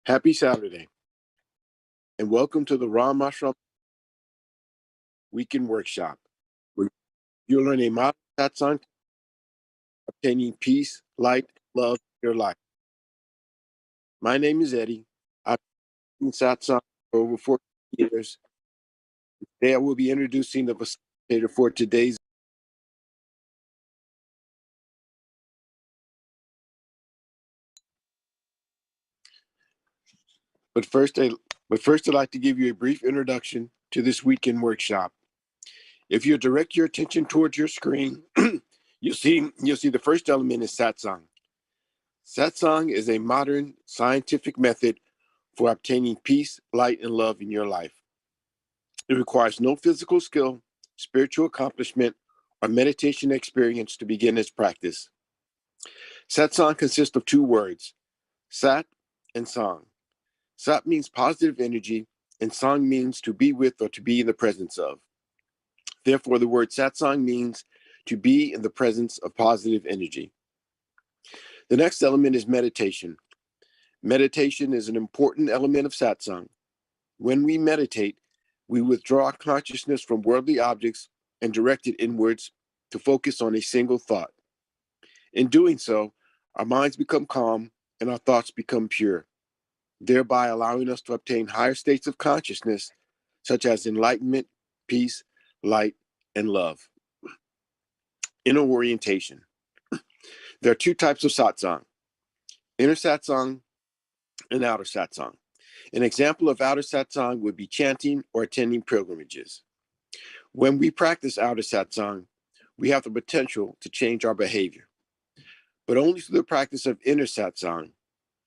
Happy Saturday, and welcome to the Ram Ashram Weekend Workshop, where you'll learn a modern satsang, obtaining peace, light, love in your life. My name is Eddie. I've been satsang for over 14 years. Today I will be introducing the facilitator for today's. But first, I'd like to give you a brief introduction to this weekend workshop. If you direct your attention towards your screen, you'll see the first element is satsang. Satsang is a modern scientific method for obtaining peace, light, and love in your life. It requires no physical skill, spiritual accomplishment, or meditation experience to begin its practice. Satsang consists of two words, sat and sang. Sat means positive energy, and sang means to be with or to be in the presence of. Therefore, the word satsang means to be in the presence of positive energy. The next element is meditation. Meditation is an important element of satsang. When we meditate, we withdraw our consciousness from worldly objects and direct it inwards to focus on a single thought. In doing so, our minds become calm and our thoughts become pure, thereby allowing us to obtain higher states of consciousness, such as enlightenment, peace, light, and love. Inner orientation. There are two types of satsang, inner satsang and outer satsang. An example of outer satsang would be chanting or attending pilgrimages. When we practice outer satsang, we have the potential to change our behavior. But only through the practice of inner satsang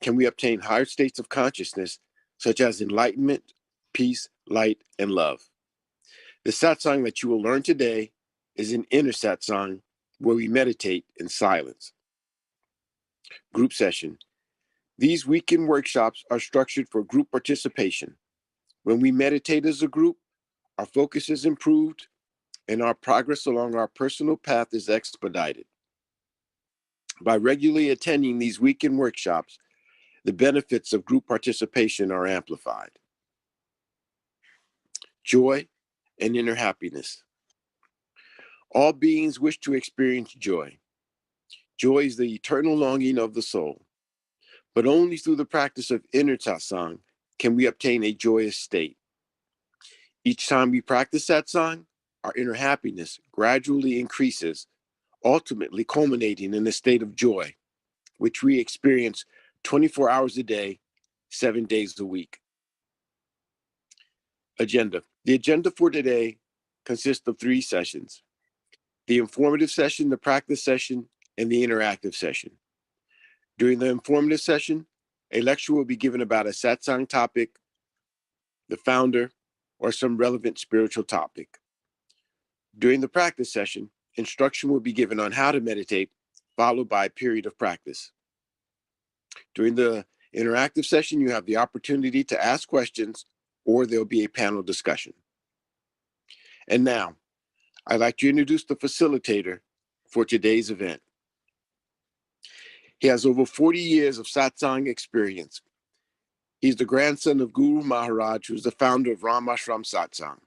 can we obtain higher states of consciousness, such as enlightenment, peace, light, and love. The satsang that you will learn today is an inner satsang where we meditate in silence. Group session. These weekend workshops are structured for group participation. When we meditate as a group, our focus is improved and our progress along our personal path is expedited. By regularly attending these weekend workshops, the benefits of group participation are amplified. Joy and inner happiness. All beings wish to experience joy. Joy is the eternal longing of the soul. But only through the practice of inner satsang can we obtain a joyous state. Each time we practice satsang, our inner happiness gradually increases, ultimately culminating in a state of joy, which we experience 24 hours a day, 7 days a week. Agenda. The agenda for today consists of 3 sessions: the informative session, the practice session, and the interactive session. During the informative session, a lecture will be given about a satsang topic, the founder, or some relevant spiritual topic. During the practice session, instruction will be given on how to meditate, followed by a period of practice. During the interactive session, you have the opportunity to ask questions, or there'll be a panel discussion. And now, I'd like to introduce the facilitator for today's event. He has over 40 years of satsang experience. He's the grandson of Guru Maharaj, who's the founder of Ram Ashram Satsang.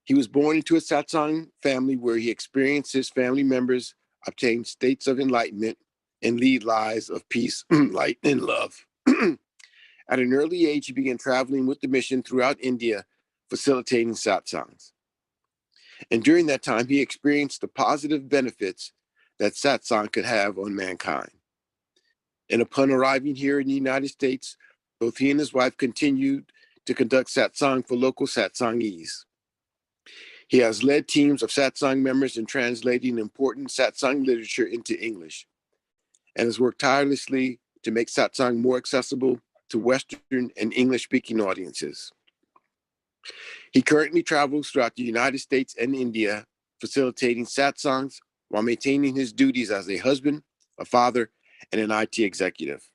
He was born into a satsang family where he experienced his family members obtain states of enlightenment and lead lives of peace, light, and love. At an early age, he began traveling with the mission throughout India, facilitating satsangs. And during that time, he experienced the positive benefits that satsang could have on mankind. And upon arriving here in the United States, both he and his wife continued to conduct satsang for local satsangees. He has led teams of satsang members in translating important satsang literature into English, and has worked tirelessly to make satsang more accessible to Western and English-speaking audiences. He currently travels throughout the United States and India, facilitating satsangs while maintaining his duties as a husband, a father, and an IT executive.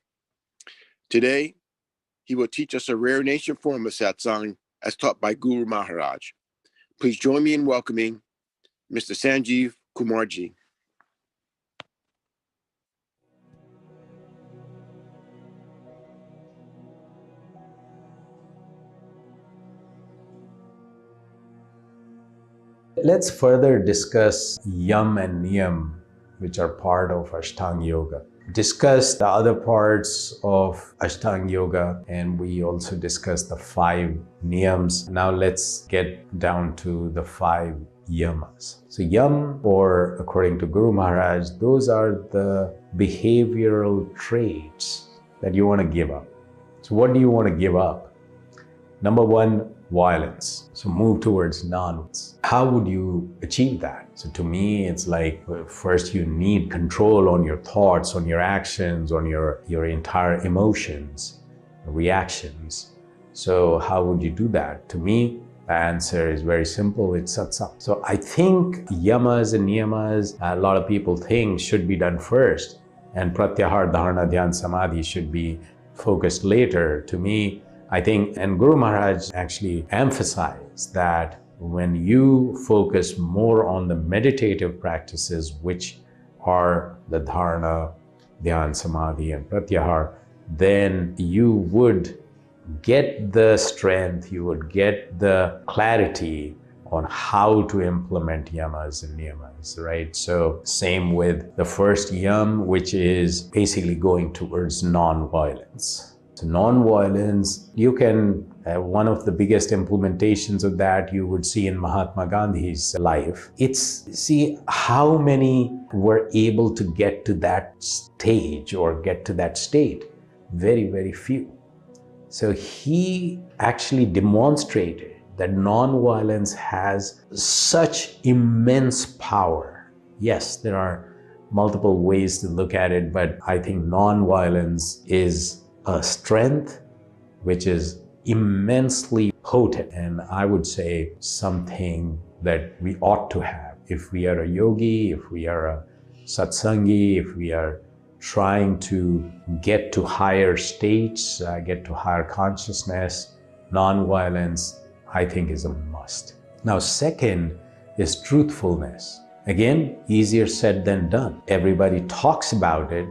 Today, he will teach us a rare nation form of satsang as taught by Guru Maharaj. Please join me in welcoming Mr. Sanjeev Kumarji. Let's further discuss Yam and Niyam, which are part of Ashtanga Yoga. Discuss the other parts of Ashtanga Yoga, and we also discussed the 5 Niyams. Now let's get down to the 5 Yamas. So Yam, or according to Guru Maharaj, those are the behavioral traits that you want to give up. So what do you want to give up? Number 1, violence. So move towards non-violence. How would you achieve that? So to me, it's like, first you need control on your thoughts, on your actions, on your entire emotions, reactions. So how would you do that? To me, the answer is very simple. It's satsang. So I think yamas and niyamas, a lot of people think should be done first, and pratyahar, dharana, dhyan, samadhi should be focused later. To me, I think, and Guru Maharaj actually emphasized that when you focus more on the meditative practices, which are the dharana, dhyan, samadhi, and pratyahar, then you would get the strength, you would get the clarity on how to implement yamas and niyamas, right? So same with the first yam, which is basically going towards non-violence. So non-violence, you can, one of the biggest implementations of that you would see in Mahatma Gandhi's life. It's, see how many were able to get to that stage or get to that state? Very, very few. So he actually demonstrated that non-violence has such immense power. Yes, there are multiple ways to look at it, but I think non-violence is a strength which is immensely potent, and I would say something that we ought to have. If we are a yogi, if we are a satsangi, if we are trying to get to higher states, get to higher consciousness, non-violence, I think, is a must. Now, second is truthfulness. Again, easier said than done. Everybody talks about it,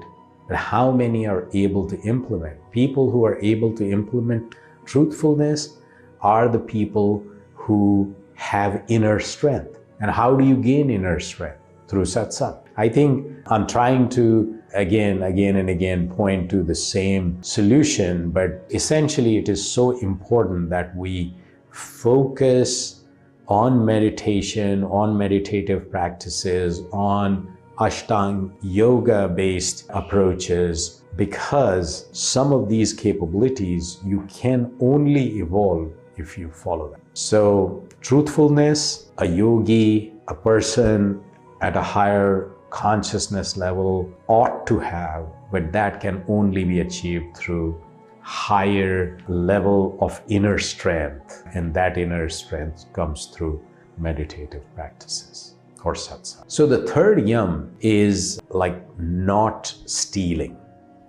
but how many are able to implement? People who are able to implement truthfulness are the people who have inner strength. And how do you gain inner strength? Through satsang. I think I'm trying to again and again point to the same solution, but essentially it is so important that we focus on meditation, on meditative practices, on Ashtanga yoga based approaches, because some of these capabilities you can only evolve if you follow them. So truthfulness, a yogi, a person at a higher consciousness level ought to have, but that can only be achieved through higher level of inner strength, and that inner strength comes through meditative practices or satsang. So the third yam is like not stealing.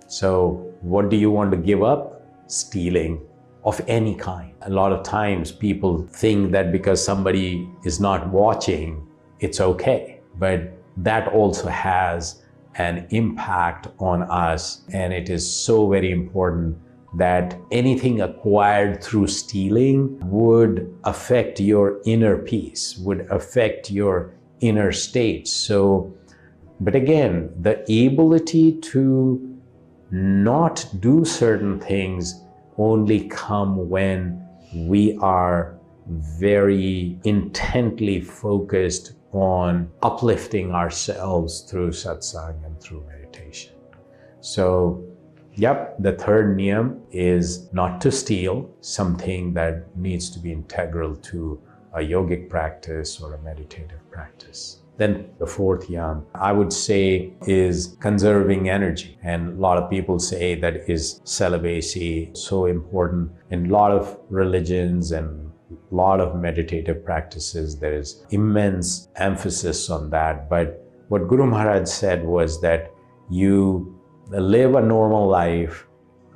So what do you want to give up? Stealing of any kind. A lot of times people think that because somebody is not watching, it's okay. But that also has an impact on us, and it is so very important that anything acquired through stealing would affect your inner peace, would affect your inner state. So, but again, the ability to not do certain things only come when we are very intently focused on uplifting ourselves through satsang and through meditation. So, yep, the third niyam is not to steal, something that needs to be integral to a yogic practice or a meditative practice. Then the fourth yam, I would say, is conserving energy. And a lot of people say that is celibacy so important. In a lot of religions and a lot of meditative practices, there is immense emphasis on that. But what Guru Maharaj said was that you live a normal life,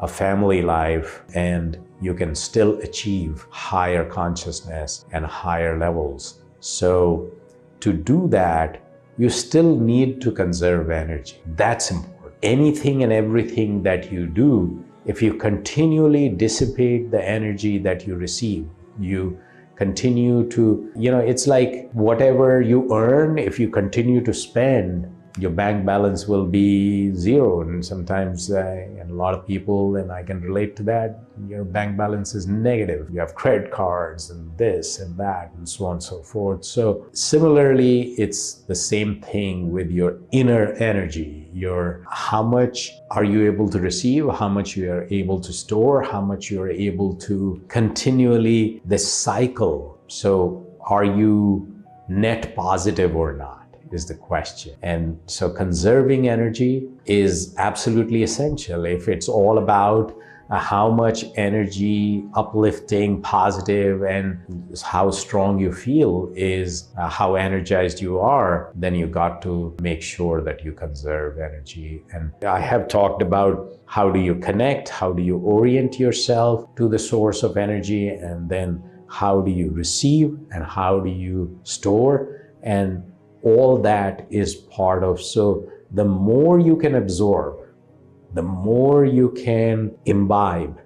a family life, and you can still achieve higher consciousness and higher levels. So to do that, you still need to conserve energy. That's important. Anything and everything that you do, if you continually dissipate the energy that you receive, you continue to, it's like whatever you earn, if you continue to spend, your bank balance will be zero. And sometimes, and a lot of people, and I can relate to that, your bank balance is negative. You have credit cards and this and that and so on and so forth. So similarly, it's the same thing with your inner energy. How much are you able to receive, how much you are able to store, how much you are able to continually, this cycle. So are you net positive or not, is the question. And so conserving energy is absolutely essential. If it's all about how much energy, uplifting, positive, and how strong you feel is how energized you are, then you got to make sure that you conserve energy. And I have talked about how do you connect, how do you orient yourself to the source of energy, and then how do you receive and how do you store, and all that is part of. So the more you can absorb, the more you can imbibe,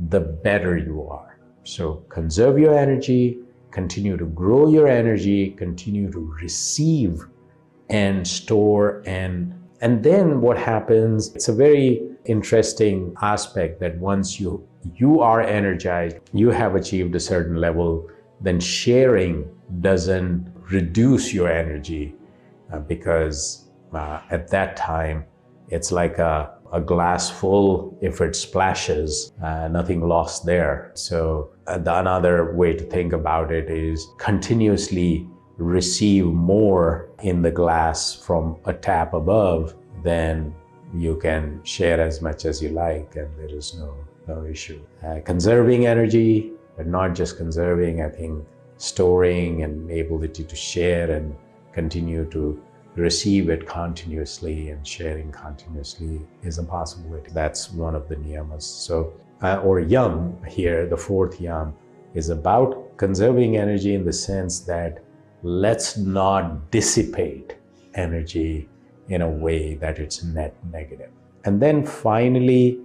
the better you are. So conserve your energy, continue to grow your energy, continue to receive and store, and then what happens, it's a very interesting aspect that once you are energized, you have achieved a certain level, then sharing doesn't reduce your energy, because at that time it's like a glass full. If it splashes, nothing lost there. So another way to think about it is continuously receive more in the glass from a tap above, then you can share as much as you like, and there is no issue. Conserving energy, but not just conserving, I think storing and ability to share and continue to receive it continuously and sharing continuously is a possibility. That's one of the niyamas. So, or yam here, the fourth yam, is about conserving energy in the sense that let's not dissipate energy in a way that it's net negative. And then finally,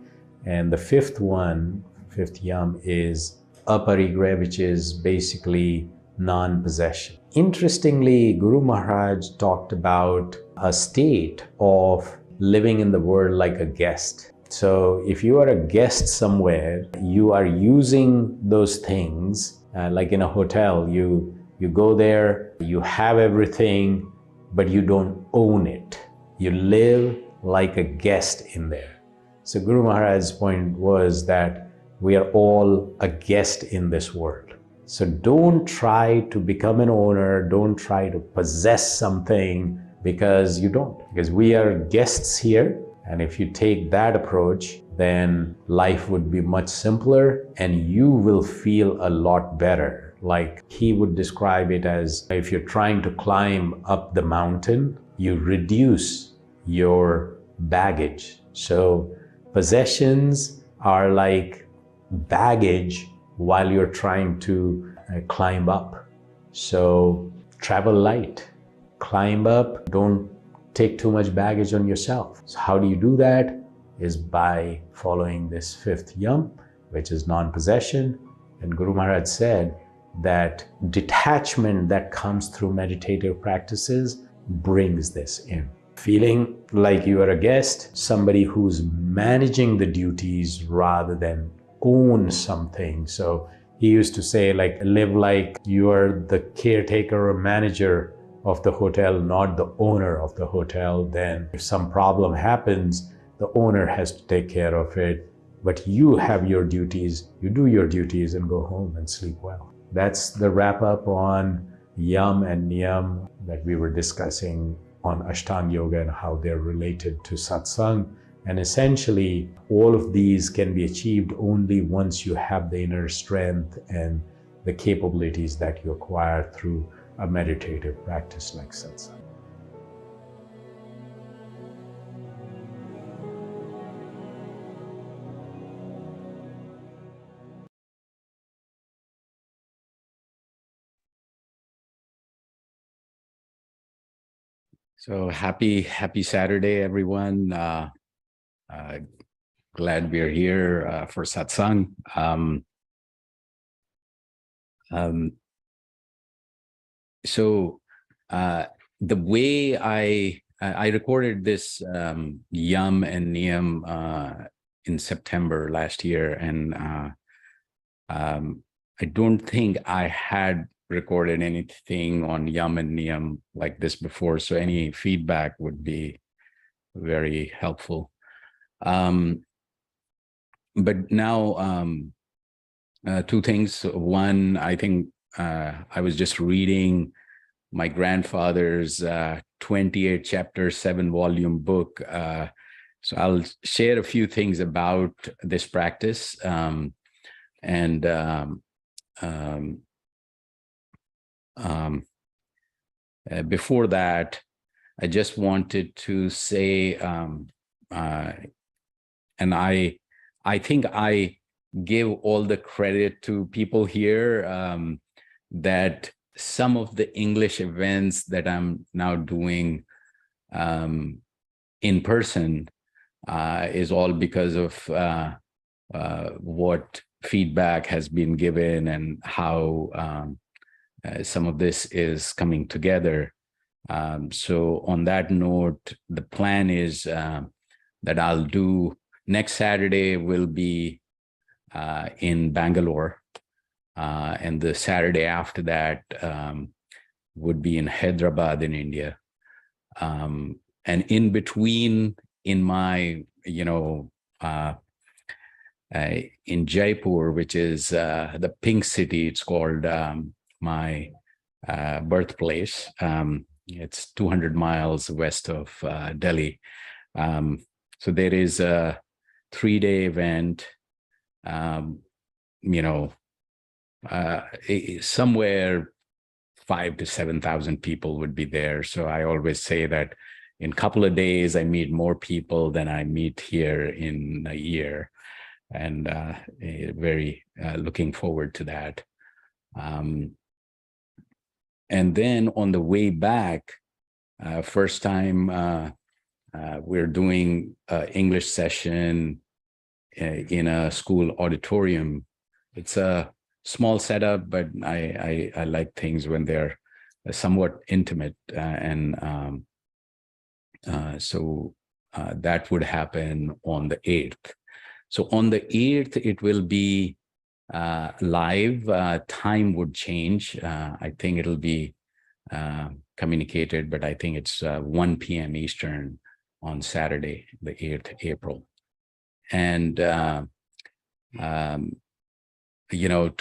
and the fifth yam is aparigraha, which is basically non-possession. Interestingly, Guru Maharaj talked about a state of living in the world like a guest. So if you are a guest somewhere, you are using those things, like in a hotel, you go there, you have everything, but you don't own it. You live like a guest in there. So Guru Maharaj's point was that we are all a guest in this world. So don't try to become an owner, don't try to possess something, because you don't. Because we are guests here, and if you take that approach, then life would be much simpler and you will feel a lot better. Like he would describe it as, if you're trying to climb up the mountain, you reduce your baggage. So possessions are like baggage while you're trying to climb up. So travel light, climb up, don't take too much baggage on yourself. So how do you do that? Is by following this fifth yam, which is non-possession. And Guru Maharaj said that detachment that comes through meditative practices brings this in. Feeling like you are a guest, somebody who's managing the duties rather than own something. So he used to say, like, live like you are the caretaker or manager of the hotel, not the owner of the hotel. Then if some problem happens, the owner has to take care of it, but you have your duties, you do your duties and go home and sleep well. That's the wrap up on yam and niyam that we were discussing on Ashtanga Yoga and how they're related to satsang. And essentially, all of these can be achieved only once you have the inner strength and the capabilities that you acquire through a meditative practice like satsang. So happy Saturday, everyone. Glad we're here for satsang. Um, so the way I recorded this Yum and Niyam in September last year, and I don't think I had recorded anything on Yum and Niyam like this before. So any feedback would be very helpful. But now, two things. One, I think I was just reading my grandfather's 28 chapter, 7-volume book. So I'll share a few things about this practice. And before that, I just wanted to say, and I think I give all the credit to people here, that some of the English events that I'm now doing in person is all because of what feedback has been given and how some of this is coming together. So on that note, the plan is that I'll do next Saturday will be in Bangalore, and the Saturday after that would be in Hyderabad in India. And in between, in my, in Jaipur, which is the Pink City, it's called my birthplace. It's 200 miles west of Delhi. So there is a 3-day event, somewhere 5,000 to 7,000 people would be there. So I always say that in a couple of days, I meet more people than I meet here in a year. And very looking forward to that. And then on the way back, first time we're doing an English session in a school auditorium. It's a small setup, but I like things when they're somewhat intimate. So that would happen on the 8th. So on the 8th, it will be live. Time would change. I think it'll be communicated, but I think it's 1 p.m. Eastern on Saturday, the 8th April. And, to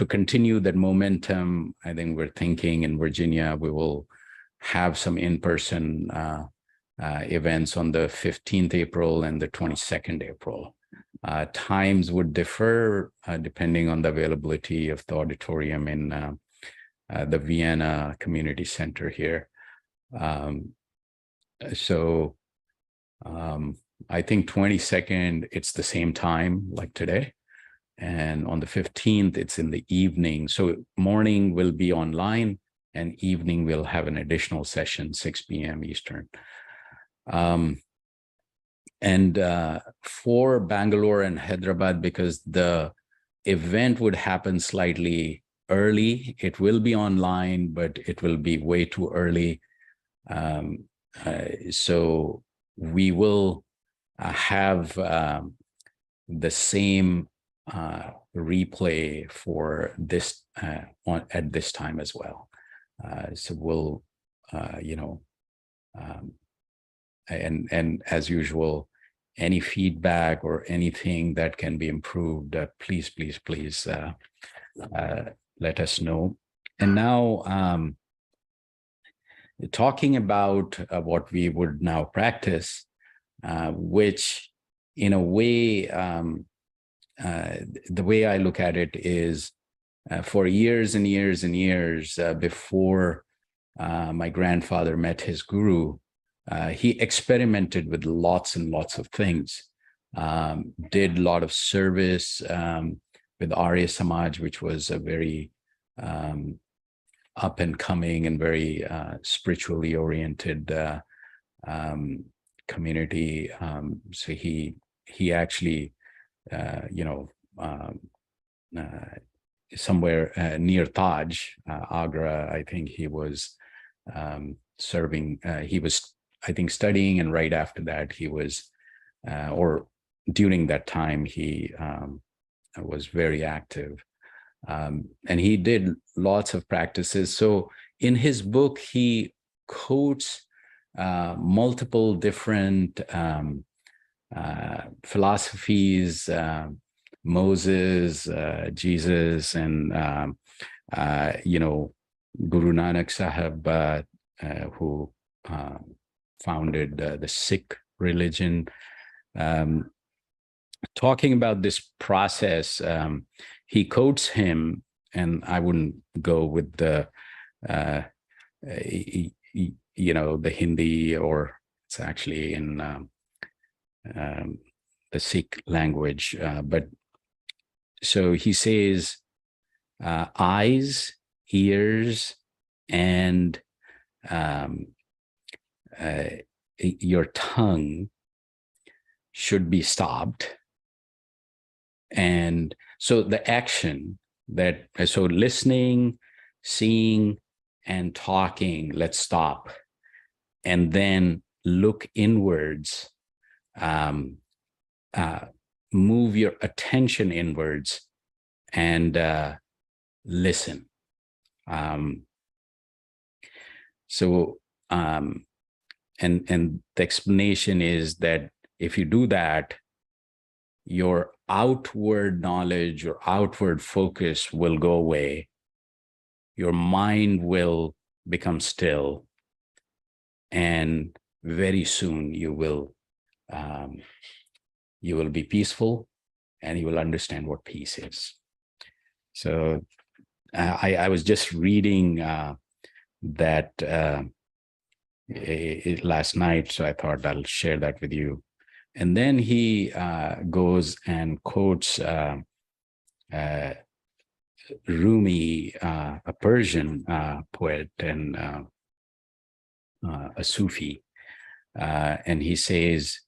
continue that momentum, I think we're thinking in Virginia, we will have some in-person events on the 15th April and the 22nd April. Times would differ depending on the availability of the auditorium in the Vienna Community Center here. I think 22nd, it's the same time like today. And on the 15th, it's in the evening. So morning will be online and evening we'll have an additional session, 6 p.m. Eastern. And for Bangalore and Hyderabad, because the event would happen slightly early, it will be online, but it will be way too early. So we will have the same replay for this at this time as well. So we'll, and as usual, any feedback or anything that can be improved, please let us know. And now, talking about what we would now practice, which in a way, the way I look at it is for years and years and years before my grandfather met his guru, he experimented with lots and lots of things, did a lot of service with Arya Samaj, which was a very up and coming and very spiritually oriented community. So he actually, somewhere near Taj, Agra. I think he was serving. He was, I think, studying, and right after that, he was, or during that time, he was very active, and he did lots of practices. So in his book, he quotes multiple different philosophies, Moses, Jesus, and Guru Nanak Sahib, who founded the Sikh religion. Talking about this process, he quotes him, and I wouldn't go with the the Hindi, or it's actually in the Sikh language, but so he says, eyes, ears, and your tongue should be stopped. And so the action so listening, seeing, and talking, let's stop. And then look inwards, move your attention inwards, and listen. And the explanation is that if you do that, your outward knowledge, your outward focus will go away. Your mind will become still, and very soon you will be peaceful, and you will understand what peace is. So I was just reading that last night, so I thought I'll share that with you. And then he goes and quotes Rumi, a Persian poet and a Sufi, and he says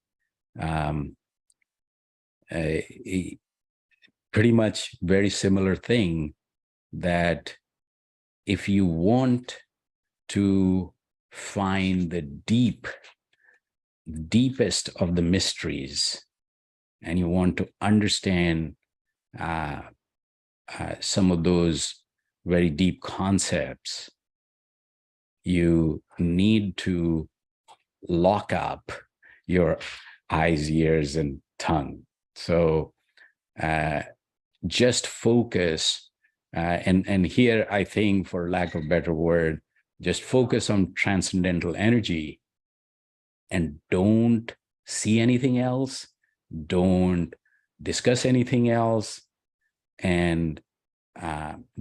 pretty much very similar thing, that if you want to find the deepest of the mysteries, and you want to understand some of those very deep concepts, you need to lock up your eyes, ears, and tongue. So just focus, and here I think, for lack of a better word, just focus on transcendental energy, and don't see anything else, don't discuss anything else, and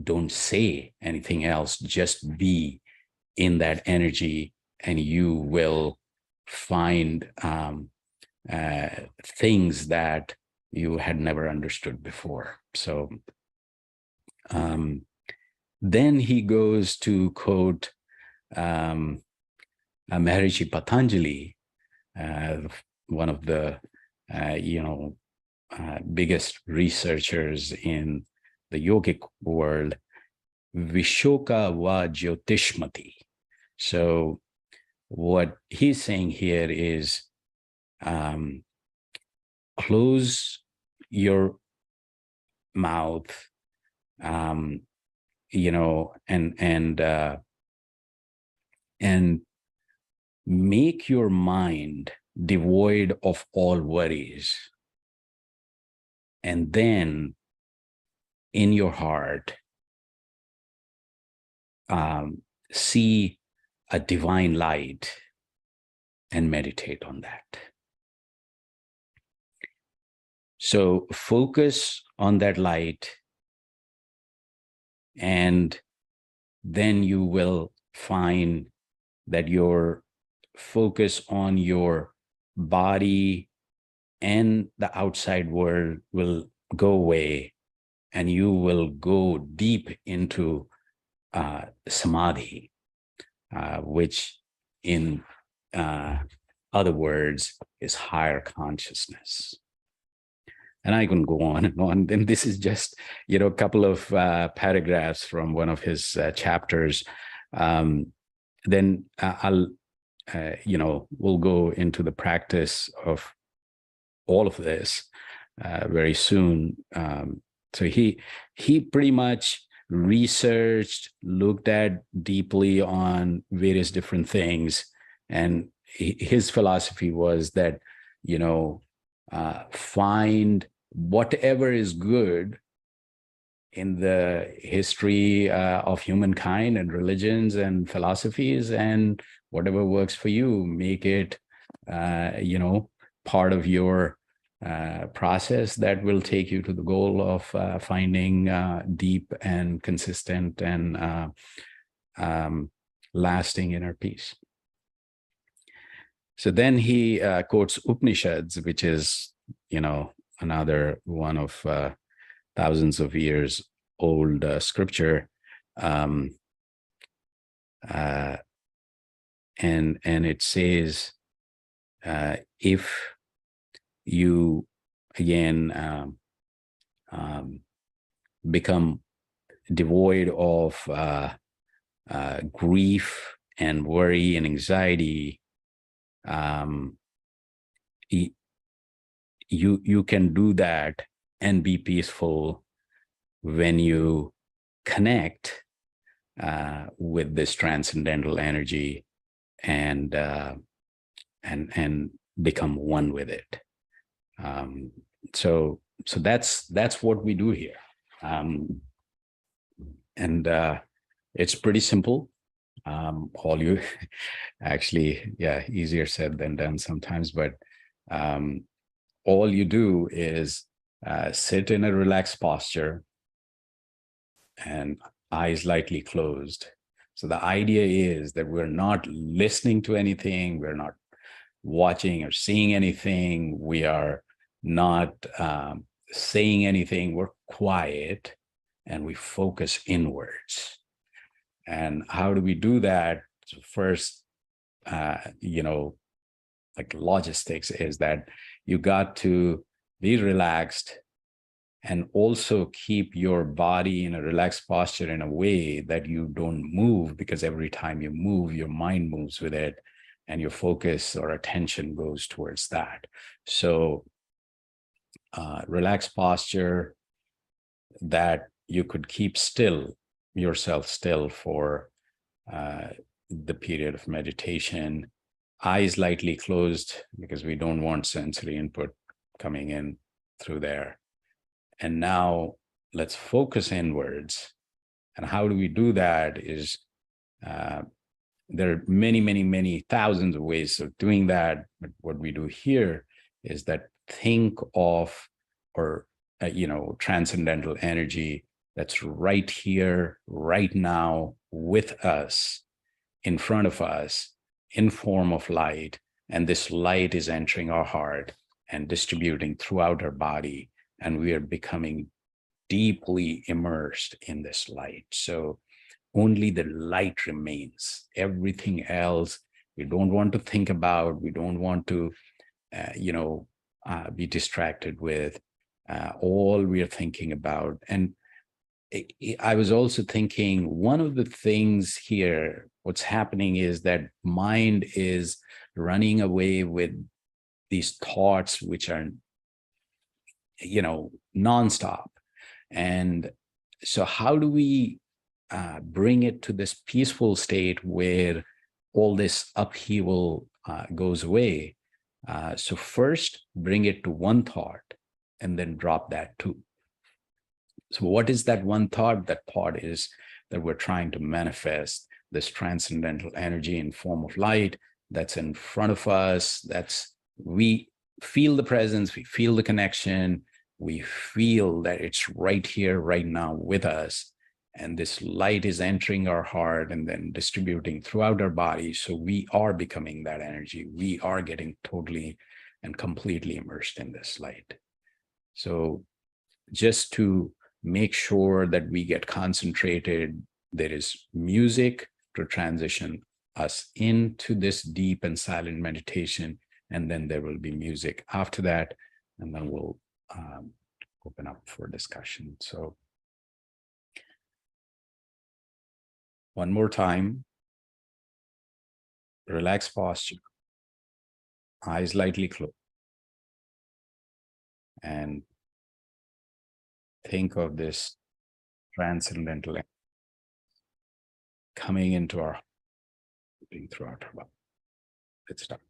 don't say anything else. Just be in that energy, and you will find things that you had never understood before. So then he goes to quote Maharishi Patanjali, one of the biggest researchers in the yogic world, Vishoka va Jyotishmati. So what he's saying here is close your mouth, and make your mind devoid of all worries. And then in your heart, see a divine light and meditate on that. So focus on that light, and then you will find that your focus on your body and the outside world will go away, and you will go deep into samadhi, which in other words is higher consciousness. And I can go on and on. And this is just, a couple of paragraphs from one of his chapters. Then I'll, we'll go into the practice of all of this very soon. So he pretty much researched, looked at deeply on various different things, and his philosophy was that, find whatever is good in the history of humankind and religions and philosophies, and whatever works for you, make it, part of your process that will take you to the goal of finding deep and consistent and lasting inner peace. So then he quotes Upanishads, which is, another one of thousands of years old scripture. And it says, if you again become devoid of grief and worry and anxiety, you can do that and be peaceful when you connect with this transcendental energy and become one with it. So that's what we do here, and it's pretty simple. All you actually, easier said than done sometimes, but all you do is sit in a relaxed posture and eyes lightly closed. So the idea is that we're not listening to anything, we're not watching or seeing anything, we are not saying anything, we're quiet and we focus inwards. And how do we do that? So first, like logistics is that you got to be relaxed and also keep your body in a relaxed posture in a way that you don't move, because every time you move, your mind moves with it and your focus or attention goes towards that. So relaxed posture that you could keep yourself still for the period of meditation, eyes lightly closed because we don't want sensory input coming in through there. And now let's focus inwards. And how do we do that is there are many thousands of ways of doing that. But what we do here is that think of, or transcendental energy that's right here, right now, with us, in front of us, in form of light. And this light is entering our heart and distributing throughout our body. And we are becoming deeply immersed in this light. So only the light remains. Everything else, we don't want to think about, we don't want to, be distracted with. All we are thinking about. And I was also thinking, one of the things here, what's happening is that mind is running away with these thoughts, which are, nonstop. And so how do we bring it to this peaceful state where all this upheaval goes away? So first, bring it to one thought and then drop that too. So what is that one thought? That thought is that we're trying to manifest this transcendental energy in form of light that's in front of us. We feel the presence, we feel the connection, we feel that it's right here, right now with us. And this light is entering our heart and then distributing throughout our body. So we are becoming that energy. We are getting totally and completely immersed in this light. So just to make sure that we get concentrated, there is music to transition us into this deep and silent meditation. And then there will be music after that. And then we'll open up for discussion. So one more time, relaxed posture, eyes lightly closed, and think of this transcendental energy coming into our heart, moving throughout our body. Let's start.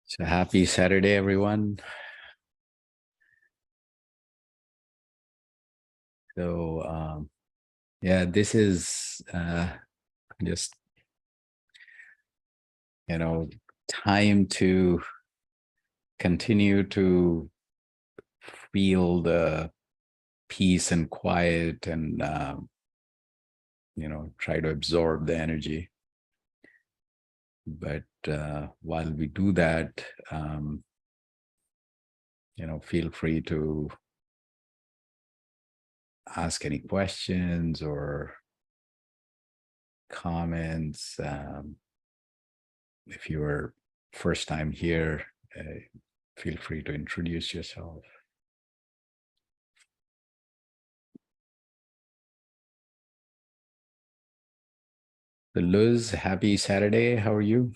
So happy Saturday, everyone. So yeah, this is just, time to continue to feel the peace and quiet and, try to absorb the energy. But while we do that, feel free to ask any questions or comments. If you're first time here, feel free to introduce yourself. So Luz, happy Saturday. How are you?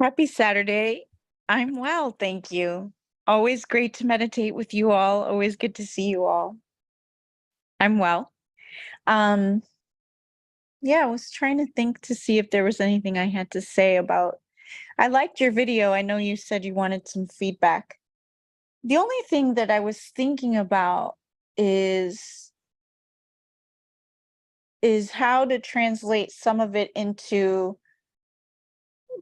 Happy Saturday. I'm well, thank you. Always great to meditate with you all. Always good to see you all. I'm well. Yeah, I was trying to think to see if there was anything I had to say about. I liked your video. I know you said you wanted some feedback. The only thing that I was thinking about is how to translate some of it into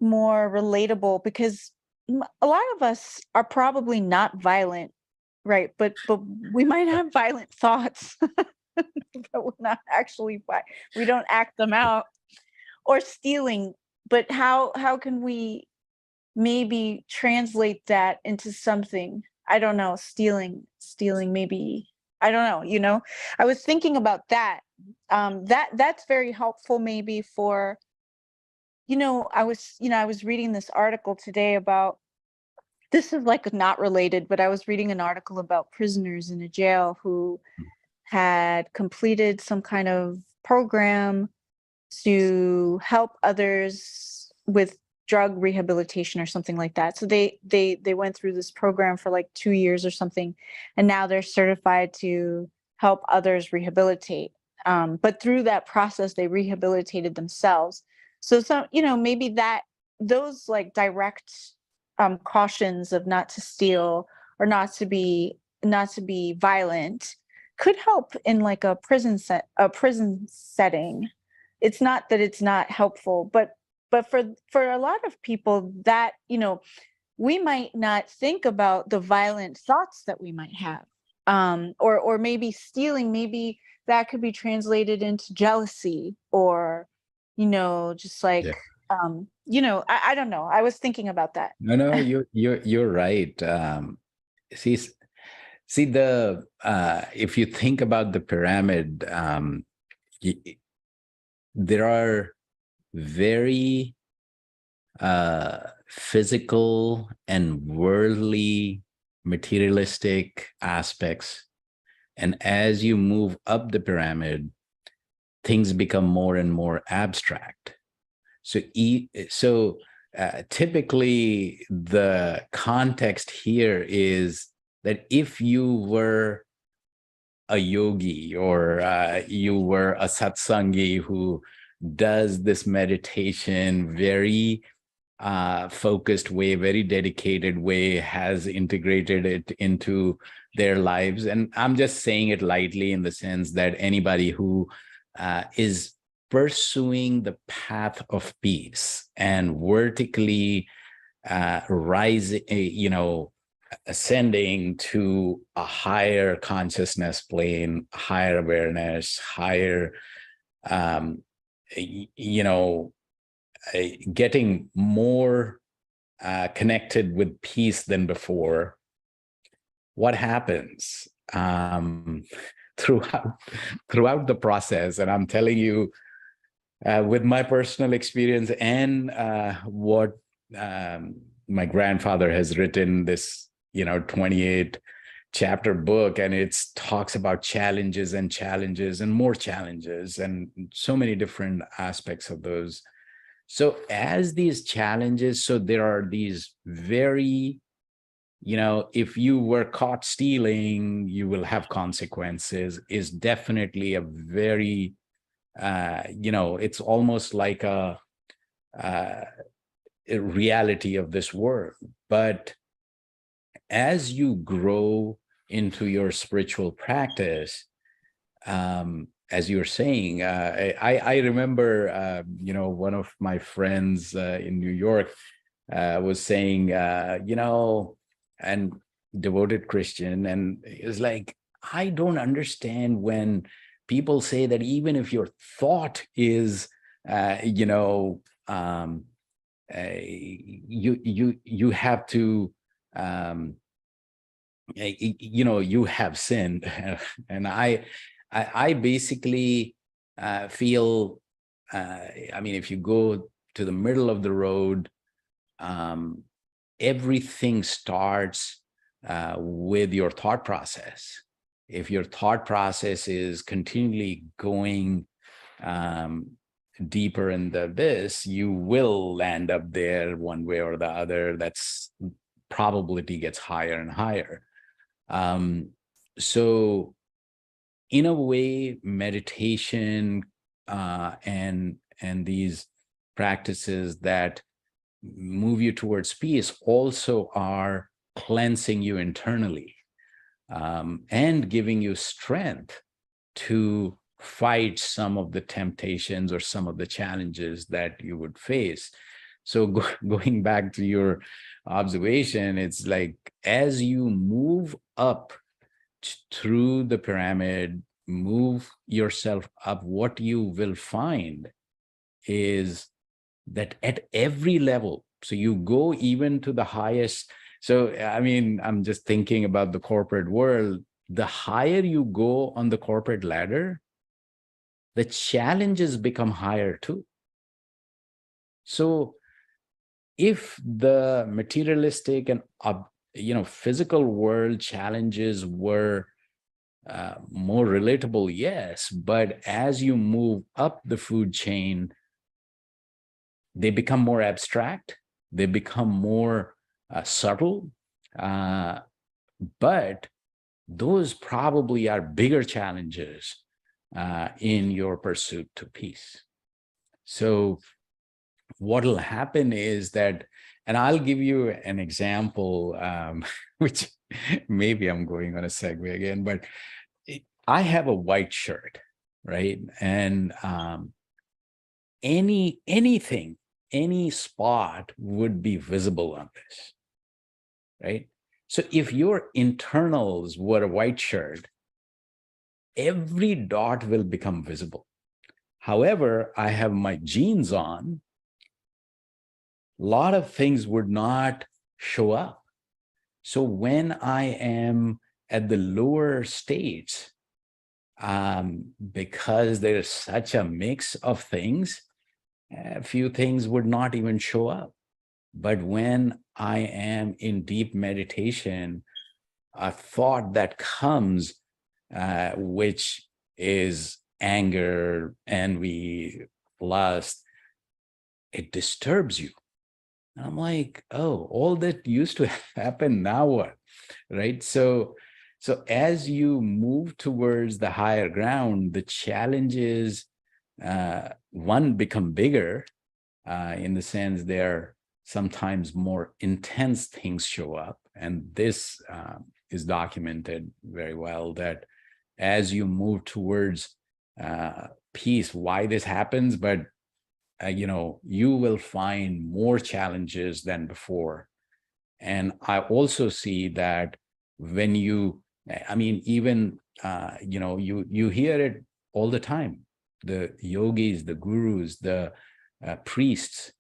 more relatable, because a lot of us are probably not violent, right? But we might have violent thoughts, but we're not actually we don't act them out. Or stealing, but how can we maybe translate that into something? I don't know, stealing maybe, I don't know, I was thinking about that. That's very helpful maybe for, I was reading this article today about, this is like not related, but I was reading an article about prisoners in a jail who had completed some kind of program to help others with drug rehabilitation or something like that. So they went through this program for like 2 years or something, and now they're certified to help others rehabilitate. But through that process, they rehabilitated themselves. So some, maybe that those like direct cautions of not to steal or not to be violent could help in like a prison setting. It's not that it's not helpful, but for a lot of people that, we might not think about the violent thoughts that we might have. Or maybe stealing, maybe that could be translated into jealousy, or, just like, Yeah. I don't know. I was thinking about that. No, you're right. See, the if you think about the pyramid, there are very physical and worldly, materialistic aspects, and as you move up the pyramid, things become more and more abstract. So typically the context here is that if you were a yogi, or you were a satsangi who does this meditation very focused way, very dedicated way, has integrated it into their lives. And I'm just saying it lightly in the sense that anybody who is pursuing the path of peace and vertically rising, ascending to a higher consciousness plane, higher awareness, higher, getting more connected with peace than before. What happens throughout the process? And I'm telling you, with my personal experience and what my grandfather has written, this 28 chapter book, and it talks about challenges and challenges and more challenges and so many different aspects of those. So as these challenges, so there are these very, if you were caught stealing, you will have consequences, is definitely a very, it's almost like a reality of this world. But as you grow into your spiritual practice, as you're saying, I remember, one of my friends in New York was saying, and devoted Christian, and it's like, I don't understand when people say that even if your thought is, you have to, you have sinned. And I basically feel, if you go to the middle of the road, everything starts with your thought process. If your thought process is continually going deeper in the abyss, you will land up there one way or the other. That's probability gets higher and higher. So in a way, meditation and these practices that move you towards peace also are cleansing you internally, and giving you strength to fight some of the temptations or some of the challenges that you would face. So going back to your observation, it's like, as you move up through the pyramid, move yourself up, what you will find is that at every level, so you go even to the highest. So, I'm just thinking about the corporate world. The higher you go on the corporate ladder, the challenges become higher too. So if the materialistic and physical world challenges were more relatable, yes, but as you move up the food chain, they become more abstract, they become more subtle, but those probably are bigger challenges in your pursuit to peace. So what will happen is that, and I'll give you an example, which maybe I'm going on a segue again, but I have a white shirt, right? And anything, any spot would be visible on this, right? So if your internals were a white shirt, every dot will become visible. However, I have my jeans on, a lot of things would not show up. So when I am at the lower states, because there's such a mix of things, a few things would not even show up. But when I am in deep meditation, a thought that comes, which is anger, envy, lust, it disturbs you. And I'm like, oh, all that used to happen, now what? Right? So as you move towards the higher ground, the challenges, one, become bigger, in the sense they're sometimes more intense things show up. And this is documented very well, that as you move towards peace, why this happens, but you will find more challenges than before. And I also see that when you, even, you hear it all the time. The yogis, the gurus, the priests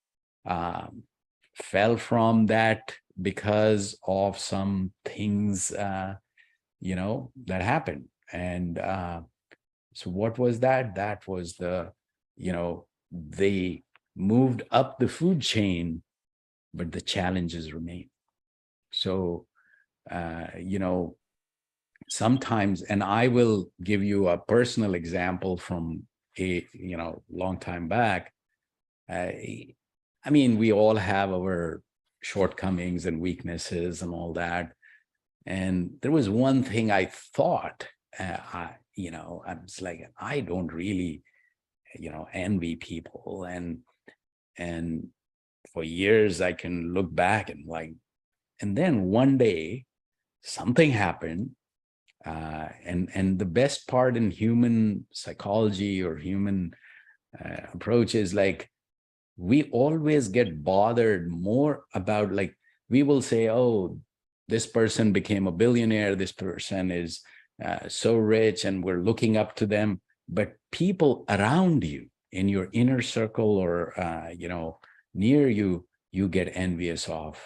fell from that because of some things, that happened. And so what was that? That was they moved up the food chain, but the challenges remain. So, sometimes, and I will give you a personal example from a, long time back. We all have our shortcomings and weaknesses and all that. And there was one thing I thought, I was like, I don't really, envy people. And for years, I can look back and like, and then one day something happened. And the best part in human psychology or human approach is like, we always get bothered more about, like, we will say, oh, this person became a billionaire, this person is so rich, and we're looking up to them. But people around you in your inner circle or, near you, you get envious of.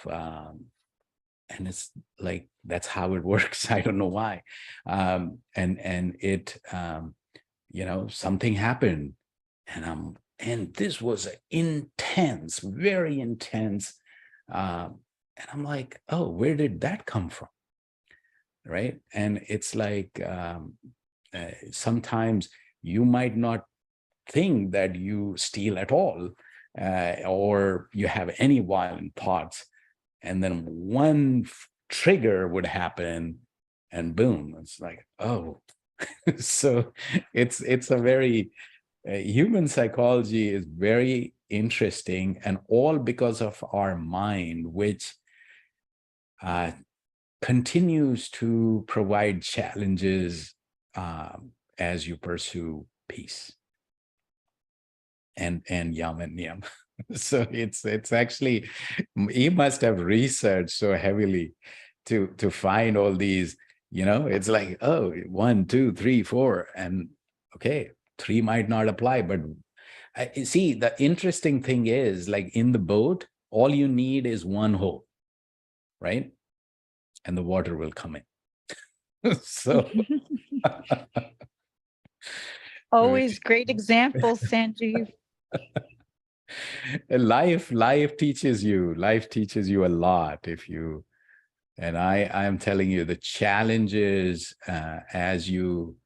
And it's like, that's how it works. I don't know why. And it, something happened, and this was intense, very intense. And I'm like, oh, where did that come from? Right. And it's like, sometimes you might not think that you steal at all, or you have any violent thoughts. And then one trigger would happen and boom, it's like, oh. So it's a very, human psychology is very interesting, and all because of our mind, which continues to provide challenges as you pursue peace and yam and niyam. So it's actually, he must have researched so heavily to find all these, it's like, oh, 1, 2, 3, 4, and okay, 3 might not apply. But see, the interesting thing is, like, in the boat, all you need is one hole, right? And the water will come in. So Always great examples, Sanjeev. life teaches you a lot. If you, and I'm telling you, the challenges as you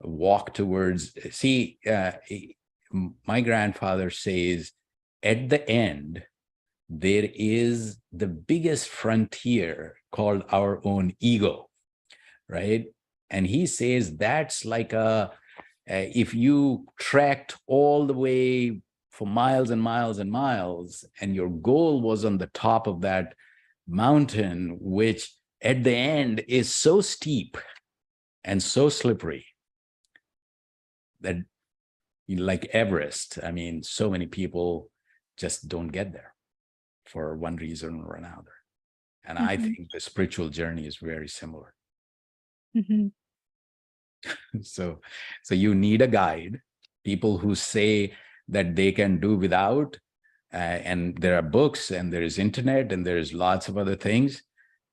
walk towards, see, my grandfather says, at the end there is the biggest frontier called our own ego, right? And he says that's like if you trekked all the way for miles and miles and miles, and your goal was on the top of that mountain, which at the end is so steep and so slippery that, like Everest, I mean, so many people just don't get there for one reason or another. And I think the spiritual journey is very similar. So you need a guide, people who say that they can do without, and there are books and there is internet and there's lots of other things.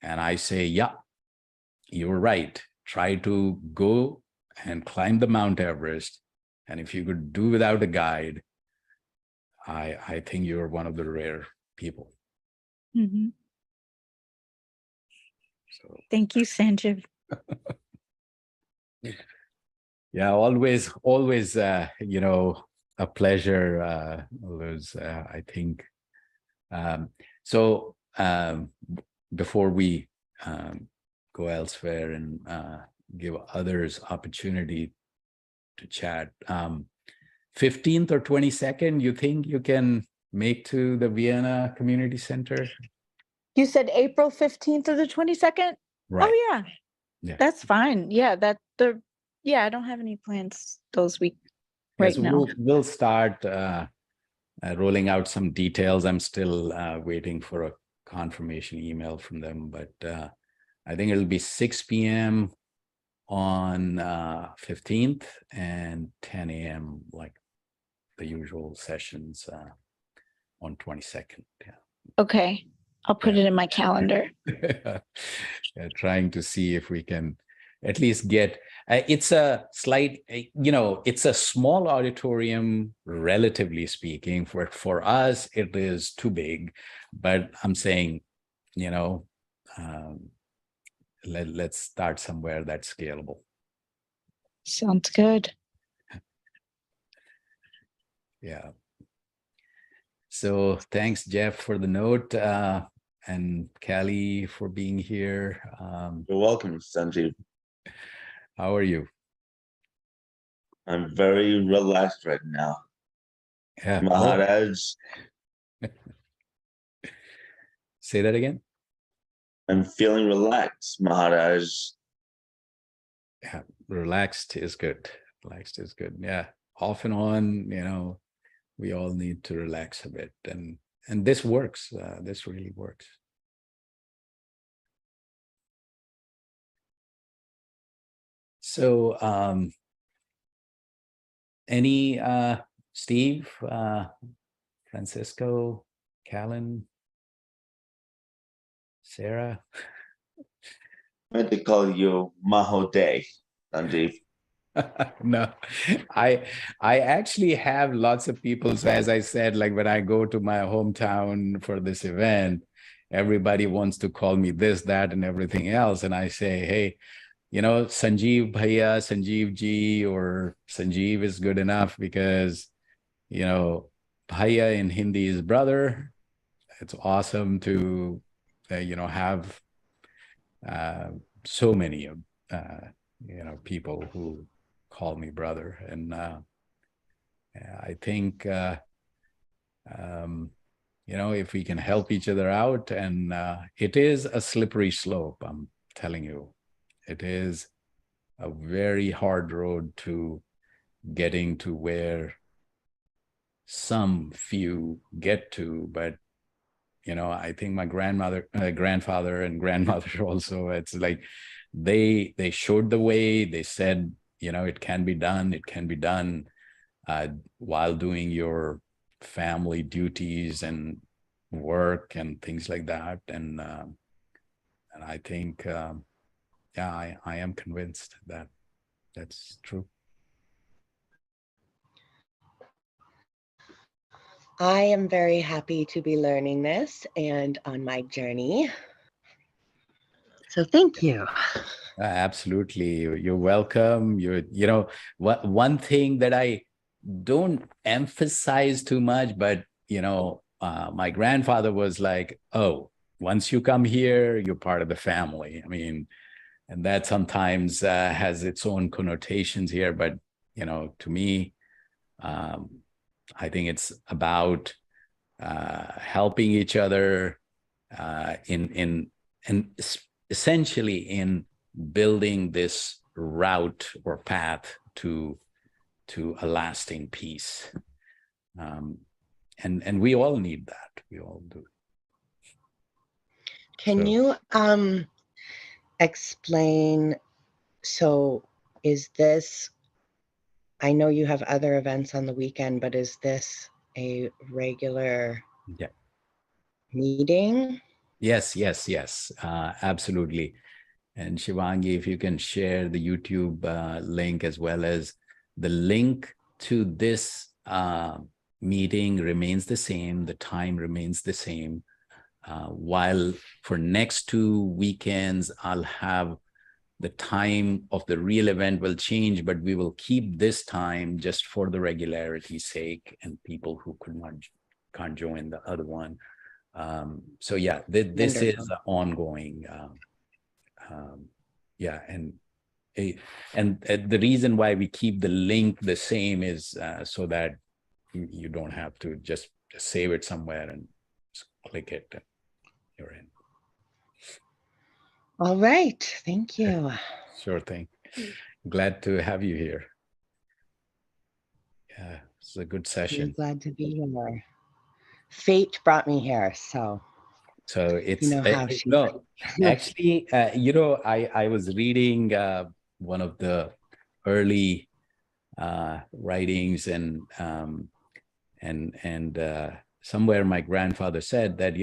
And I say, yeah, you're right. Try to go and climb the Mount Everest. And if you could do without a guide, I think you're one of the rare people. So Thank you, Sanjeev. yeah, always, a pleasure, Liz, I think. So before we go elsewhere and give others opportunity to chat, 15th or 22nd, you think you can make to the Vienna Community Center? You said April 15th or the 22nd? Right. Oh, yeah. That's fine. Yeah, I don't have any plans those weeks right now. We'll start rolling out some details. I'm still waiting for a confirmation email from them, but I think it'll be 6 p.m. on 15th and 10 a.m. like the usual sessions on 22nd. Yeah. Okay. I'll put it in my calendar. Trying to see if we can at least get, it's a slight, it's a small auditorium, relatively speaking. For us, it is too big, but I'm saying, let's start somewhere that's scalable. Sounds good. Yeah. So thanks, Jeff, for the note, and Callie for being here. You're welcome, Sanjeev. How are you? I'm very relaxed right now. Yeah. Maharaj, Say that again. I'm feeling relaxed, Maharaj. Yeah, relaxed is good. Relaxed is good. Yeah, off and on, we all need to relax a bit, and this works. This really works. So, any Steve, Francisco, Callan, Sarah? I like to call you Mahode, Sanjeev. No, I actually have lots of people. So as I said, like when I go to my hometown for this event, everybody wants to call me this, that, and everything else. And I say, hey, Sanjeev Bhaiya, Sanjeev Ji, or Sanjeev is good enough because, Bhaiya in Hindi is brother. It's awesome to, have so many, people who call me brother. And I think, if we can help each other out, and it is a slippery slope, I'm telling you, it is a very hard road to getting to where some few get to. But I think my grandfather and grandmother also, it's like they showed the way. They said, it can be done while doing your family duties and work and things like that. And I think I am convinced that that's true. I am very happy to be learning this and on my journey. So thank you. Absolutely. You're welcome. One thing that I don't emphasize too much, but my grandfather was like, oh, once you come here, you're part of the family. I mean, and that sometimes has its own connotations here, but to me, I think it's about helping each other essentially in building this route or path to a lasting peace. And we all need that. We all do. Can you explain, so is this, I know you have other events on the weekend, but is this a regular meeting? Yes, absolutely. And Shivangi, if you can share the YouTube link, as well as the link to this meeting remains the same, the time remains the same. While for next 2 weekends, I'll have the time of the real event will change, but we will keep this time just for the regularity's sake and people who can't join the other one. So yeah, this is ongoing. And the reason why we keep the link the same is so that you don't have to just save it somewhere and just click it and you're in. All right, thank you. Sure thing. Glad to have you here. Yeah, it's a good session. I'm glad to be here. Fate brought me here, so it's how she actually, I was reading one of the early writings, and somewhere my grandfather said that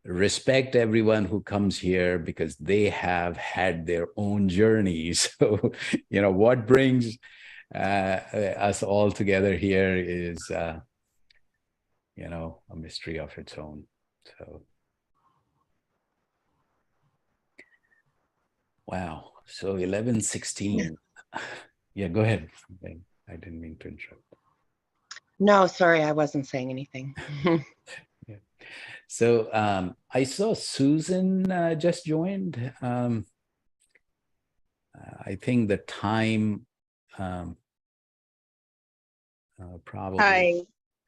respect everyone who comes here because they have had their own journeys. So what brings us all together here is a mystery of its own. So wow. So 11:16. Yeah, go ahead. I didn't mean to interrupt. No, sorry, I wasn't saying anything. Yeah. So I saw Susan just joined. I think the time probably. Hi.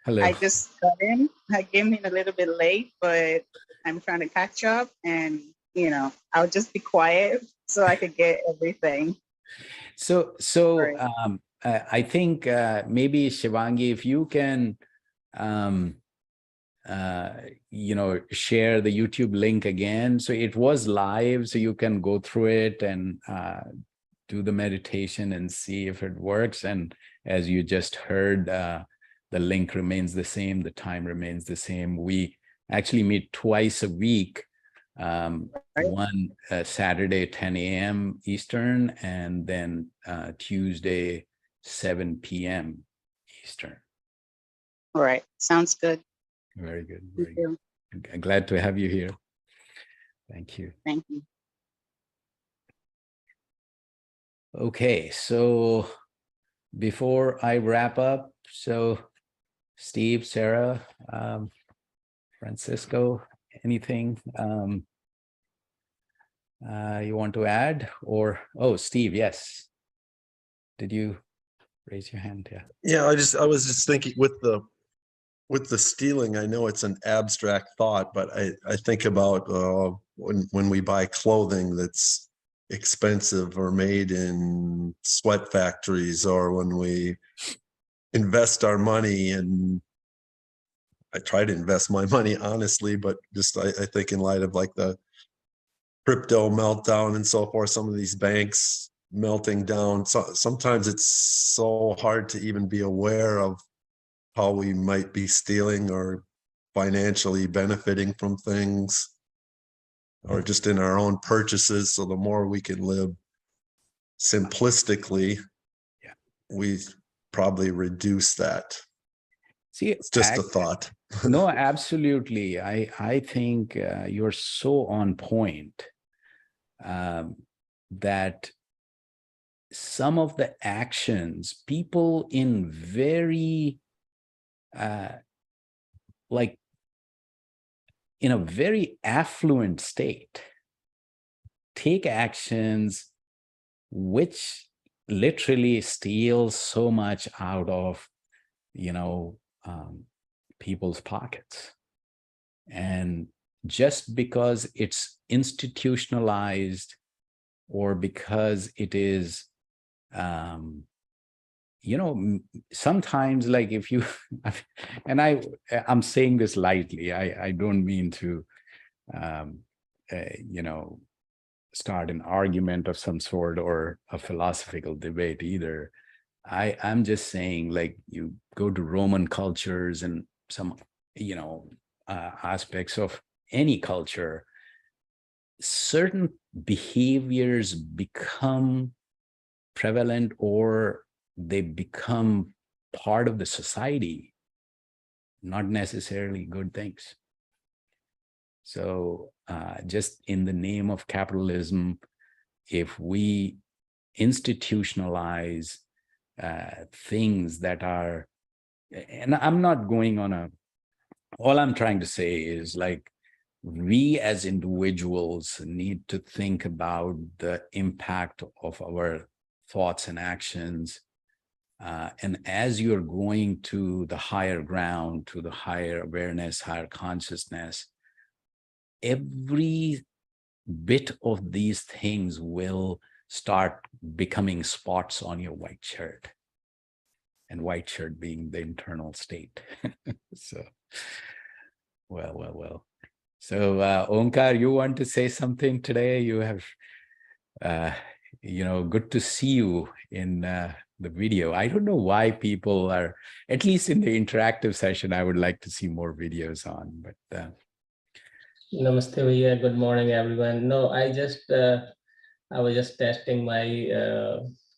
Hello. I just got in. I came in a little bit late, but I'm trying to catch up, and I'll just be quiet so I could get everything. So Right. I think maybe Shivangi, if you can, share the YouTube link again. So it was live, so you can go through it and do the meditation and see if it works. And as you just heard, the link remains the same, the time remains the same. We actually meet twice a week, one Saturday 10 a.m. Eastern, and then Tuesday 7 p.m. Eastern. All right. Sounds good. Very good. Thank Very you. good. I'm glad to have you here. Thank you. Thank you. Okay, so before I wrap up, so Steve, Sarah, Francisco, anything you want to add? Or, oh, Steve, yes. Did you raise your hand? Yeah. Yeah, I was just thinking with the stealing, I know it's an abstract thought, but I think about when we buy clothing that's expensive or made in sweat factories, or when we invest our money, and I try to invest my money honestly, but just I think in light of like the crypto meltdown and so forth, some of these banks melting down, so sometimes it's so hard to even be aware of how we might be stealing or financially benefiting from things, or just in our own purchases. So the more we can live simplistically, yeah, we probably reduce that. See, it's just a thought. No, absolutely. I think you're so on point that some of the actions, people in very like in a very affluent state take actions which literally steal so much out of people's pockets. And just because it's institutionalized, or because it is sometimes, like, if you and I'm saying this lightly, I don't mean to start an argument of some sort or a philosophical debate either. I'm just saying, like, you go to Roman cultures and some aspects of any culture, certain behaviors become prevalent, or they become part of the society, not necessarily good things. So just in the name of capitalism, if we institutionalize things that are, and I'm not going on all I'm trying to say is, like, we as individuals need to think about the impact of our thoughts and actions. And as you're going to the higher ground, to the higher awareness, higher consciousness, every bit of these things will start becoming spots on your white shirt, and white shirt being the internal state. So, well. So, Onkar, you want to say something today? You have, good to see you in the video. I don't know why people are, at least in the interactive session, I would like to see more videos on, but. Namaste, Bhaiya. Good morning, everyone. No, I was just testing my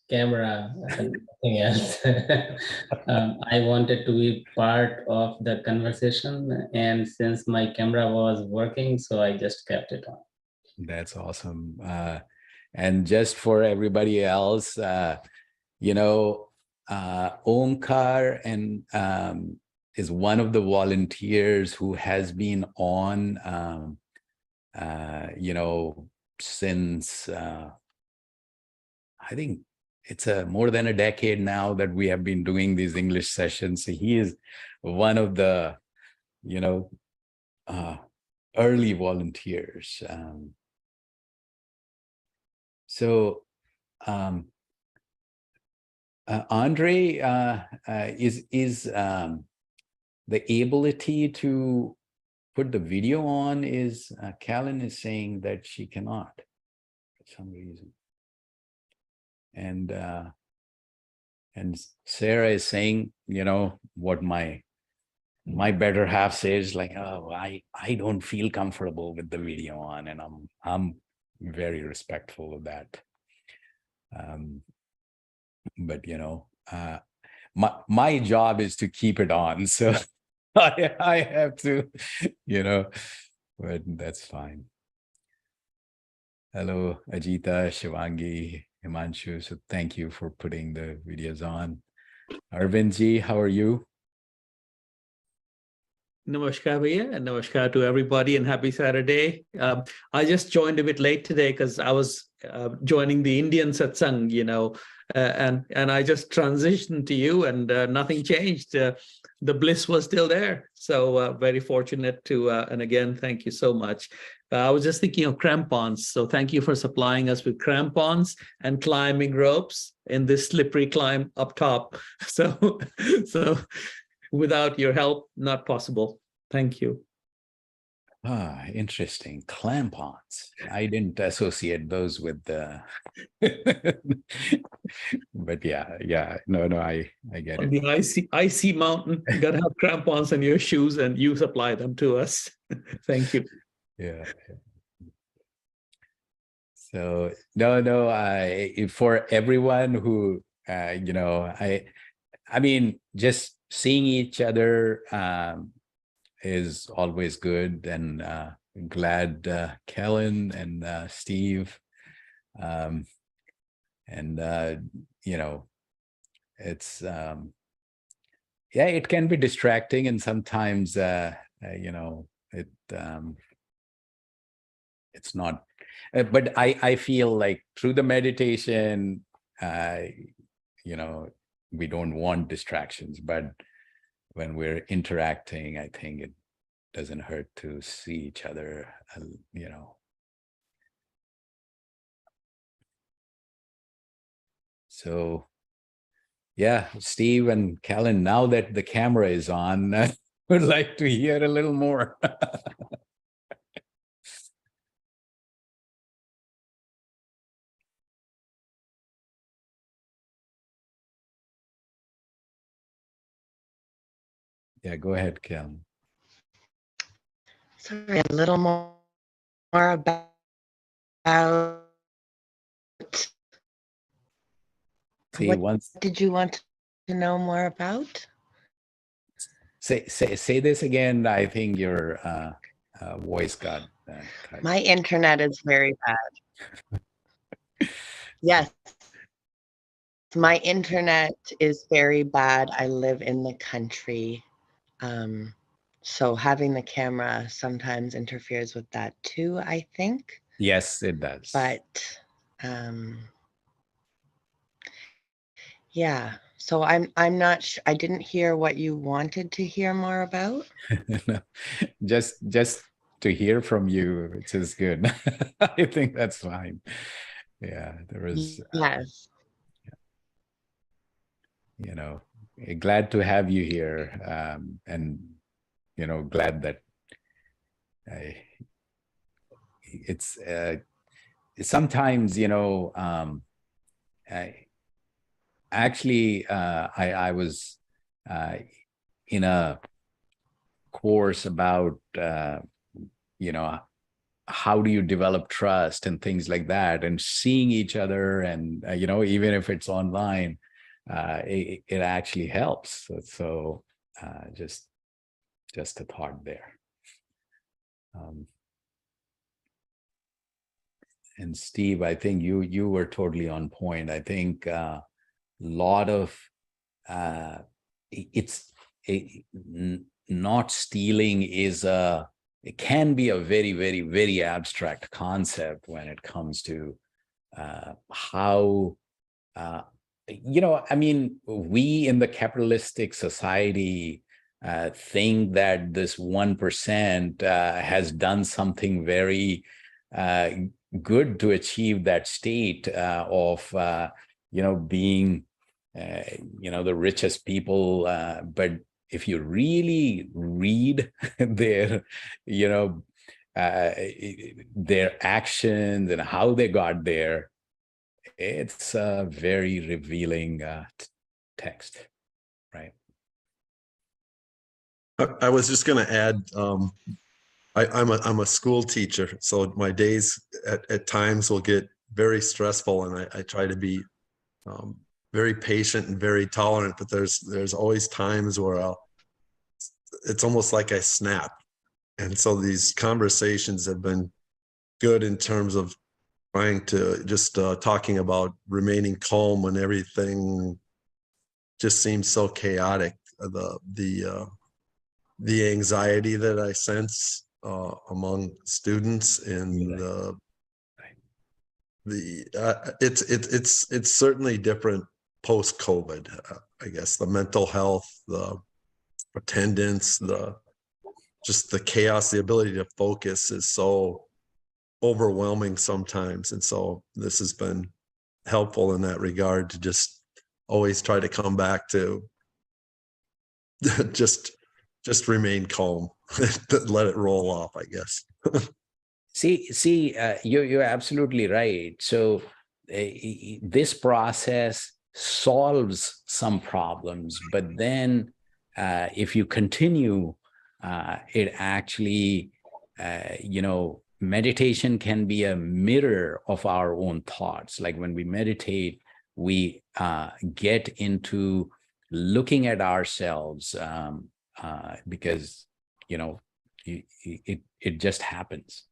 camera and nothing else. I wanted to be part of the conversation, and since my camera was working, so I just kept it on. That's awesome. And just for everybody else, Omkar and is one of the volunteers who has been on, since I think it's more than a decade now that we have been doing these English sessions. So he is one of the, early volunteers. Andre, is the ability to put the video on is, Callan is saying that she cannot for some reason. And Sarah is saying, what my better half says, like, oh, I don't feel comfortable with the video on, and I'm very respectful of that. But my job is to keep it on, so I have to, but that's fine. Hello, Ajita, Shivangi, Himanshu. So thank you for putting the videos on. Arvindji, how are you? Namaskar, Bhaiya, and namaskar to everybody, and happy Saturday. I just joined a bit late today because I was joining the Indian satsang, and I just transitioned to you, and nothing changed. The bliss was still there. So very fortunate to, and again, thank you so much. I was just thinking of crampons. So thank you for supplying us with crampons and climbing ropes in this slippery climb up top. So without your help, not possible. Thank you. Ah, interesting. Clampons. I didn't associate those with the but yeah. No, I get On it. the icy mountain, you gotta have crampons in your shoes, and you supply them to us. Thank you. Yeah. So no, for everyone who I mean, just seeing each other is always good, and glad Kellen and Steve, and it's it can be distracting, and sometimes it's not, but I feel like through the meditation, we don't want distractions, but when we're interacting, I think it doesn't hurt to see each other, So yeah, Steve and Callan, now that the camera is on, I would like to hear a little more. Yeah, go ahead, Callan. Sorry, a little more about See, what did you want to know more about? Say this again. I think your voice got cut. My internet is very bad. Yes. My internet is very bad. I live in the country. So having the camera sometimes interferes with that too, I think. Yes, it does. But yeah, so I'm not sure. I didn't hear what you wanted to hear more about. No, just to hear from you, which is good. I think that's fine. Yeah, there was yes. Glad to have you here, and glad that it's sometimes I was in a course about how do you develop trust and things like that, and seeing each other, and even if it's online, it actually helps. So just a thought there. And Steve, I think you were totally on point. I think a lot of not stealing it can be a very, very, very abstract concept when it comes to how I mean, we in the capitalistic society think that this 1% has done something very good to achieve that state of, being, the richest people. But if you really read their, their actions and how they got there, it's a very revealing text, right? I was just going to add, I'm a school teacher, so my days at times will get very stressful, and I try to be very patient and very tolerant. But there's always times where it's almost like I snap, and so these conversations have been good in terms of trying to just talking about remaining calm when everything just seems so chaotic. The anxiety that I sense among students, and it's certainly different post-COVID. I guess the mental health, the attendance, just the chaos, the ability to focus is so overwhelming sometimes. And so this has been helpful in that regard, to just always try to come back to just remain calm, let it roll off, I guess. You're absolutely right. So this process solves some problems, but then if you continue, it actually, meditation can be a mirror of our own thoughts. Like when we meditate, we get into looking at ourselves, because, it just happens.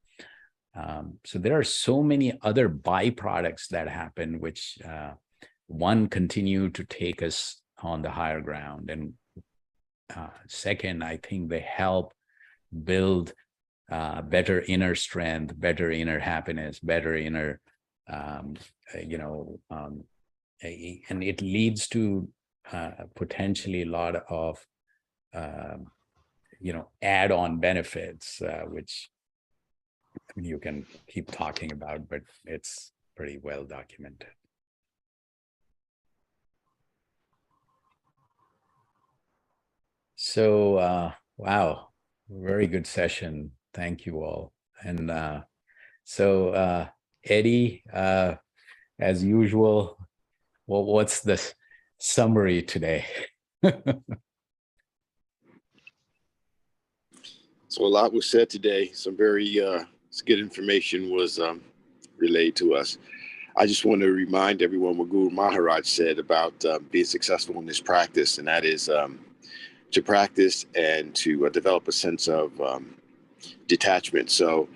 So there are so many other byproducts that happen, which one, continue to take us on the higher ground. And second, I think they help build better inner strength, better inner happiness, better inner, and it leads to potentially a lot of, add-on benefits, which you can keep talking about, but it's pretty well documented. So, wow, very good session. Thank you all. And Eddie, as usual, what's the summary today? So a lot was said today. Some very good information was relayed to us. I just want to remind everyone what Guru Maharaj said about being successful in this practice, and that is to practice and to develop a sense of detachment. So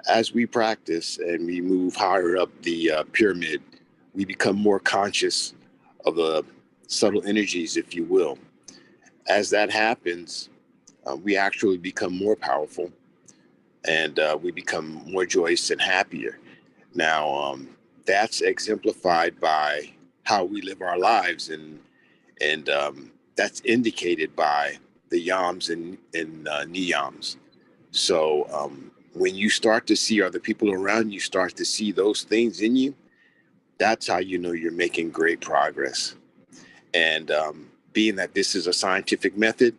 as we practice and we move higher up the pyramid, we become more conscious of the subtle energies, if you will. As that happens, we actually become more powerful, and we become more joyous and happier. Now, that's exemplified by how we live our lives, and that's indicated by the yams and niyams. So when you start to see other people around you, start to see those things in you, that's how you know you're making great progress. And being that this is a scientific method,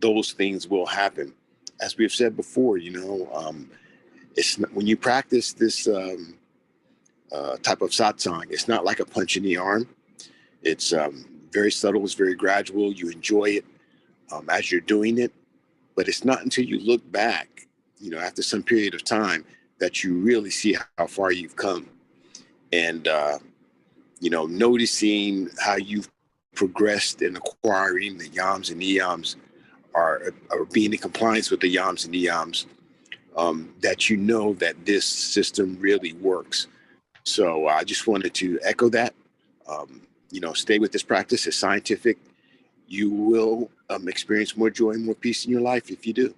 those things will happen. As we've said before, it's when you practice this type of satsang, it's not like a punch in the arm. It's very subtle, it's very gradual. You enjoy it as you're doing it, but it's not until you look back, after some period of time, that you really see how far you've come. And, noticing how you've progressed in acquiring the yams and niyams, are being in compliance with the yams and niyams, that that this system really works. So I just wanted to echo that. Stay with this practice. It's scientific. You will experience more joy and more peace in your life if you do.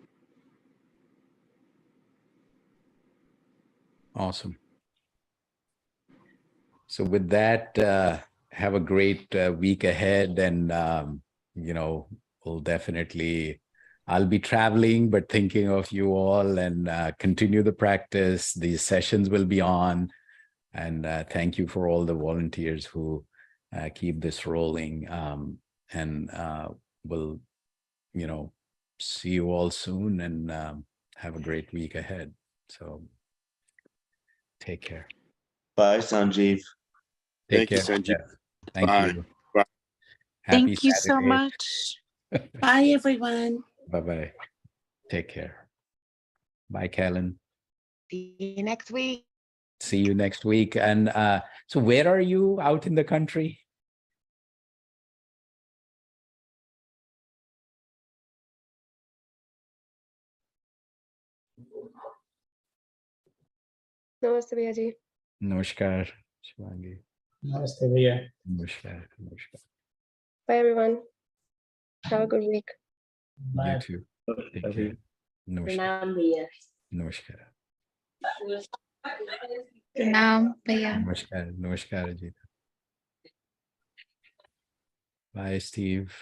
Awesome. So with that, have a great week ahead, and we'll definitely. I'll be traveling, but thinking of you all, and continue the practice. These sessions will be on, and thank you for all the volunteers who keep this rolling. And we'll, see you all soon, and have a great week ahead. So take care. Bye, Sanjeev. Thank you, care. Sanjeev. Thank Bye. you. Bye. Happy Thank you so Saturday. much. Bye, everyone. Bye-bye. Take care. Bye, Kellen. See you next week. See you next week. And so where are you out in the country? Namaste, Bhaiya ji. Namaskar, Shivangi. Namaste, Bhaiya. Namaskar. Namaskar. Bye, everyone. Have a good week. Bye. You too. Take care. Namaskar. Pranam, Bhaiya. Namaskar. Pranam, Bhaiya. Namaskar. Namaskar, Ajita. Bye, Steve.